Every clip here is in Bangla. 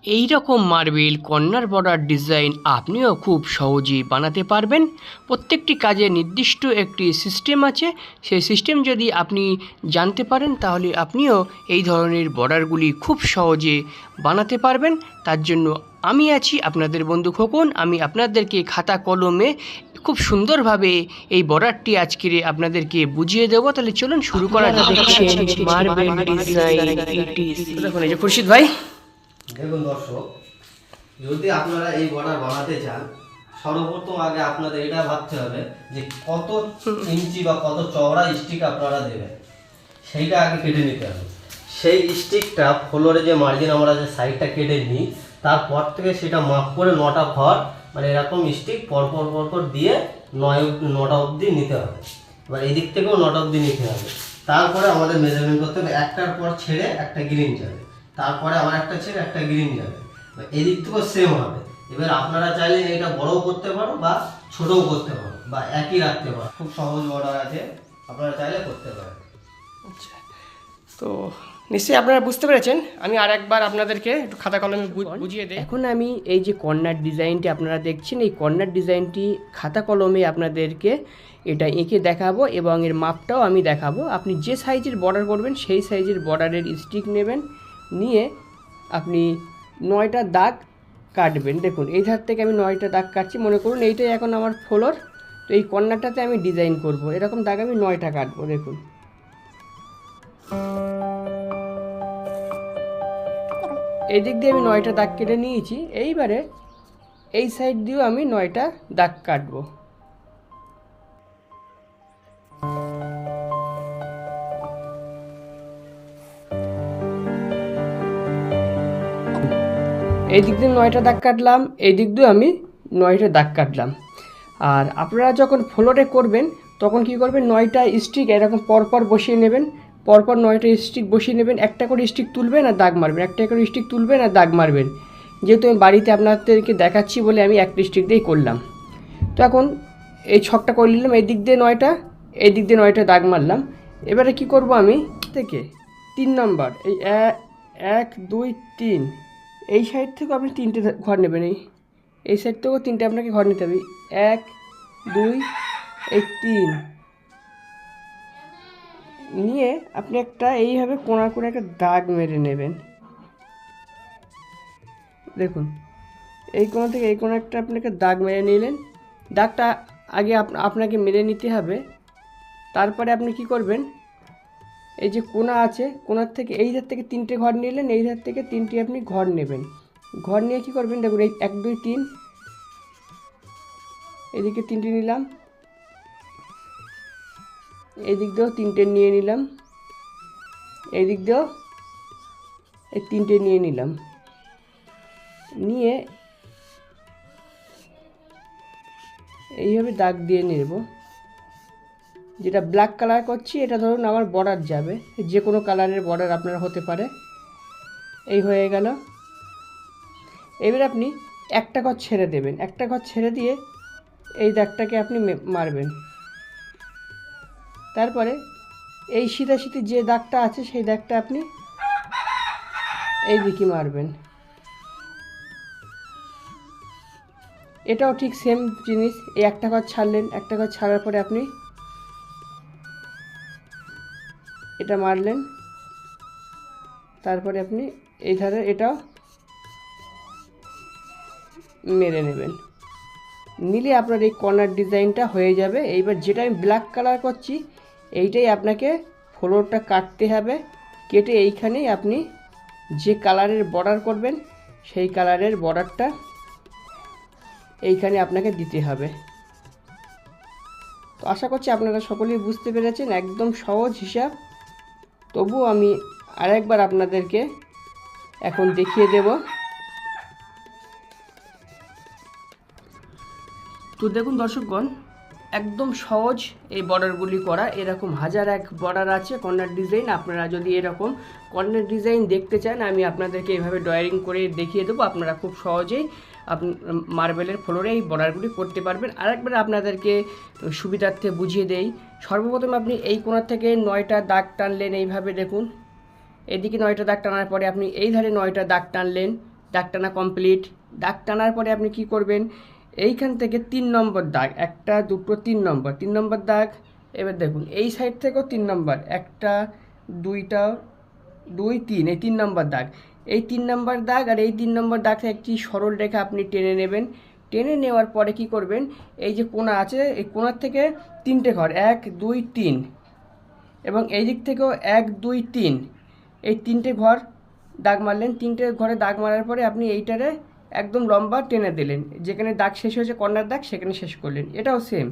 এই রকম মার্বেল কর্নার বর্ডার ডিজাইন আপনিও খুব সহজেই বানাতে পারবেন। প্রত্যেকটি কাজে নির্দিষ্ট একটি সিস্টেম আছে। সেই সিস্টেম যদি আপনি জানতে পারেন তাহলে আপনিও এই ধরনের বর্ডারগুলি খুব সহজে বানাতে পারবেন। তার জন্য আমি আছি আপনাদের বন্ধু খোকন। আমি আপনাদেরকে খাতা কলমে খুব সুন্দরভাবে এই বর্ডারটি আজকে আপনাদেরকে বুঝিয়ে দেবো। তাহলে চলুন শুরু করা যাক। মার্বেল ডিজাইন দেখুন, এই যে খুরশিদ ভাই। দেখুন দর্শক, যদি আপনারা এই বর্ডার বানাতে চান, সর্বপ্রথম আগে আপনাদের এটা ভাবতে হবে যে কত ইঞ্চি বা কত চওড়া স্টিক আপনারা দেবেন, সেইটা আগে কেটে নিতে হবে। সেই স্টিকটা ফ্লোরে যে মার্জিন আমরা যে সাইডটা কেটে নিই, তারপর থেকে সেটা মাপ করে 9টা ঘর মানে এরকম স্টিক পরপর পরপর দিয়ে 9টা অবধি নিতে হবে। এবার এই দিক থেকেও 9টা অবধি নিতে হবে। তারপরে আমাদের মেজারমেন্ট করতে হবে, একটার পর ছেড়ে একটা গ্রিন যাবে, তারপরে আমার একটা ছেড়ে একটা গ্রিন যাবে, এদিক থেকেও সেম হবে। এবার আপনারা চাইলে এটা বড়ও করতে পারো বা ছোটও করতে পারো বা একই রাখতে পারো। খুব সহজ বর্ডার আছে, আপনারা চাইলে করতে পারেন। আচ্ছা, তো নিশ্চয়ই আপনারা বুঝতে পেরেছেন। আমি আর একবার আপনাদেরকে একটু খাতা কলমে বুঝিয়ে দিই। এখন আমি এই যে কর্নার ডিজাইনটি আপনারা দেখছেন, এই কর্নার ডিজাইনটি খাতা কলমে আপনাদেরকে এটা এঁকে দেখাবো এবং এর মাপটাও আমি দেখাবো। আপনি যে সাইজের বর্ডার করবেন সেই সাইজের বর্ডারের স্টিক নেবেন, নিয়ে আপনি 9টা দাগ কাটবেন। দেখুন এই ধার থেকে আমি 9টা দাগ কাটছি। মনে করুন এইটাই এখন আমার ফ্লোর, তো এই কর্নারটাতে আমি ডিজাইন করব। এরকম দাগ আমি 9টা কাটবো। দেখুন এই দিক দিয়ে আমি 9টা দাগ কেটে নিয়েছি। এইবারে এই সাইড দিয়েও আমি 9টা দাগ কাটবো। এই দিক দিয়ে 9টা দাগ কাটলাম, এই দিক দিয়ে আমি 9টা দাগ কাটলাম। আর আপনারা যখন ফ্লোরে করবেন তখন কি করবেন, 9টা স্টিক এরকম পরপর বসিয়ে নেবেন। পরপর 9টা স্টিক বসিয়ে নেবেন, একটা করে স্টিক তুলবেন আর দাগ মারবেন, একটা করে স্টিক তুলবেন আর দাগ মারবেন। যেহেতু আমি বাড়িতে আপনাদেরকে দেখাচ্ছি বলে আমি একটা স্টিক দিয়েই করলাম। তো এখন এই ছকটা করে নিলাম, এই দিক দিয়ে 9টা, এই দিক দিয়ে 9টা দাগ মারলাম। এবারে কি করব, আমি থেকে 3 নম্বর এই 1 2 3 এই সাইড থেকেও আপনি 3টে ঘর নেবেন। এই সাইড থেকেও 3টে আপনাকে ঘর নিতে হবে। 1 2 এই 3 নিয়ে আপনি একটা এইভাবে কোণা করে একটা দাগ মেরে নেবেন। দেখুন এই কোণা থেকে এই কোণা একটা আপনাকে দাগ মেরে নিলেন। দাগটা আগে আপনাকে মেরে নিতে হবে। তারপরে আপনি কি করবেন, এই যে কোণা আছে, কোণার থেকে এই ধার থেকে 3টে ঘর নিলেন, এই ধার থেকে 3টে আপনি ঘর নেবেন। ঘর নিয়ে কি করবেন, দেখুন এই 1 2 3 এদিকে 3টে নিলাম, এই দিক দিয়েও 3টে নিয়ে নিলাম, এই দিক দিয়েও এই 3টে নিয়ে নিলাম। নিয়ে এইভাবে দাগ দিয়ে নেব। যেটা ব্ল্যাক কালার করছি এটা ধরুন আমার বর্ডার যাবে, যে কোনো কালারের বর্ডার আপনার হতে পারে। এই হয়ে গেল। এবার আপনি একটা ঘর ছেড়ে দেবেন, একটা ঘর ছেড়ে দিয়ে এই দাগটাকে আপনি মারবেন। তারপরে এই সিধাসিধি যে দাগটা আছে সেই দাগটা আপনি এই দিকে মারবেন। এটাও ঠিক সেম জিনিস। এই একটা ঘর ছাড়লেন, একটা ঘর ছাড়ার পরে আপনি এটা মারলেন। তারপরে আপনি এই ধারে এটাও মেরে নেবেন। নিলে আপনার এই কর্নার ডিজাইনটা হয়ে যাবে। এইবার যেটা আমি ব্ল্যাক কালার করছি এইটাই আপনাকে ফ্লোরটা কাটতে হবে। কেটে এইখানেই আপনি যে কালারের বর্ডার করবেন সেই কালারের বর্ডারটা এইখানে আপনাকে দিতে হবে। তো আশা করছি আপনারা সকলেই বুঝতে পেরেছেন, একদম সহজ হিসাব। তবুও আমি আরেকবার আপনাদেরকে এখন দেখিয়ে দেব। তো দেখুন দর্শকগণ, একদম সহজ এই বর্ডারগুলি করা। এরকম 1001 বর্ডার আছে কর্নার ডিজাইন। আপনারা যদি এরকম কর্নার ডিজাইন দেখতে চান আমি আপনাদেরকে এইভাবে ড্রয়িং করে দেখিয়ে দেবো। আপনারা খুব সহজেই মার্বেলের ফ্লোরে এই বর্ডারগুলি করতে পারবেন। আরেকবার আপনাদেরকে সুবিধার্থে বুঝিয়ে দেই। সর্বপ্রথম আপনি এই কোণা থেকে 9টা দাগ টানলেন, এইভাবে দেখুন এদিকে 9টা দাগ টানার পরে আপনি এই ধারে 9টা দাগ টানলেন, দাগ টানা কমপ্লিট। দাগ টানার পরে আপনি কি করবেন, এইখান থেকে 3 নম্বর দাগ, 1 2 3 নম্বর দাগ। এবার দেখুন এই সাইড থেকেও 3 নম্বর, 1 2 2 3, এই 3 নম্বর দাগ। এই 3 নম্বর দাগ আর এই 3 নম্বর দাগ থেকে একটি সরল রেখা আপনি টেনে নেবেন। টেনে নেওয়ার পরে কি করবেন, এই যে কোণা আছে এই কোণার থেকে 3টে ঘর, 1 2 3, এবং এই দিক থেকেও 1 2 3, এই 3টে ঘর দাগ মারলেন। 3টে ঘরে দাগ মারার পরে আপনি এইটারে একদম লম্বা টেনে দিলেন, যেখানে দাগ শেষ হয়েছে কর্নার দাগ সেখানে শেষ করলেন। এটাও সেম,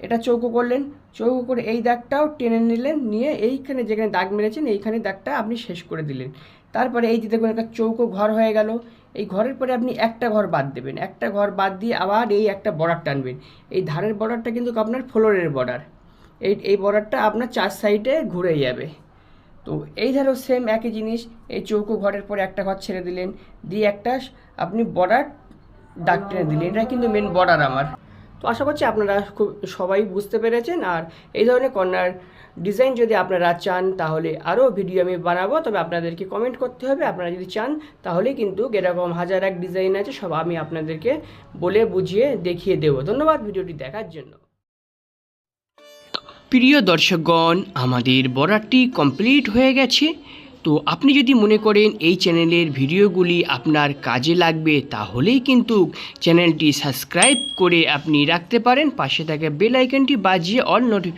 এটা চৌকো করলেন, চৌকো করে এই দাগটাও টেনে নিলেন, নিয়ে এইখানে যেখানে দাগ মেরেছেন এইখানে দাগটা আপনি শেষ করে দিলেন। তারপরে এই যে দেখুন একটা চৌকো ঘর হয়ে গেল। এই ঘরের পরে আপনি একটা ঘর বাদ দেবেন, একটা ঘর বাদ দিয়ে আবার এই একটা বর্ডার টানবেন। এই ধারের বর্ডারটা কিন্তু আপনার ফ্লোরের বর্ডার, এই বর্ডারটা আপনার 4 সাইডে ঘুরে যাবে। তো এই ধারেও সেম একই জিনিস, এই চৌকো ঘরের পরে একটা ঘর ছেড়ে দিলেন, দিয়ে একটা আপনি বর্ডার দাগ টেনে দিলেন। এটা কিন্তু মেন বর্ডার আমার। তো আশা করছি আপনারা খুব সবাই বুঝতে পেরেছেন। আর এই ধরনের কর্নার ডিজাইন যদি আপনারা চান তাহলে আরও ভিডিও আমি বানাবো, তবে আপনাদেরকে কমেন্ট করতে হবে। আপনারা যদি চান তাহলে কিন্তু এরকম 1001 ডিজাইন আছে, সব আমি আপনাদেরকে বলে বুঝিয়ে দেখিয়ে দেবো। ধন্যবাদ ভিডিওটি দেখার জন্য। প্রিয় দর্শকগণ, আমাদের বর্ডারটি কমপ্লিট হয়ে গেছে। তো আপনি যদি মনে করেন এই চ্যানেলের ভিডিওগুলি আপনার কাজে লাগবে, তাহলেই কিন্তু চ্যানেলটি সাবস্ক্রাইব করে আপনি রাখতে পারেন। পাশে থাকা বেল আইকনটি বাজিয়ে অল নোটিফিকেশন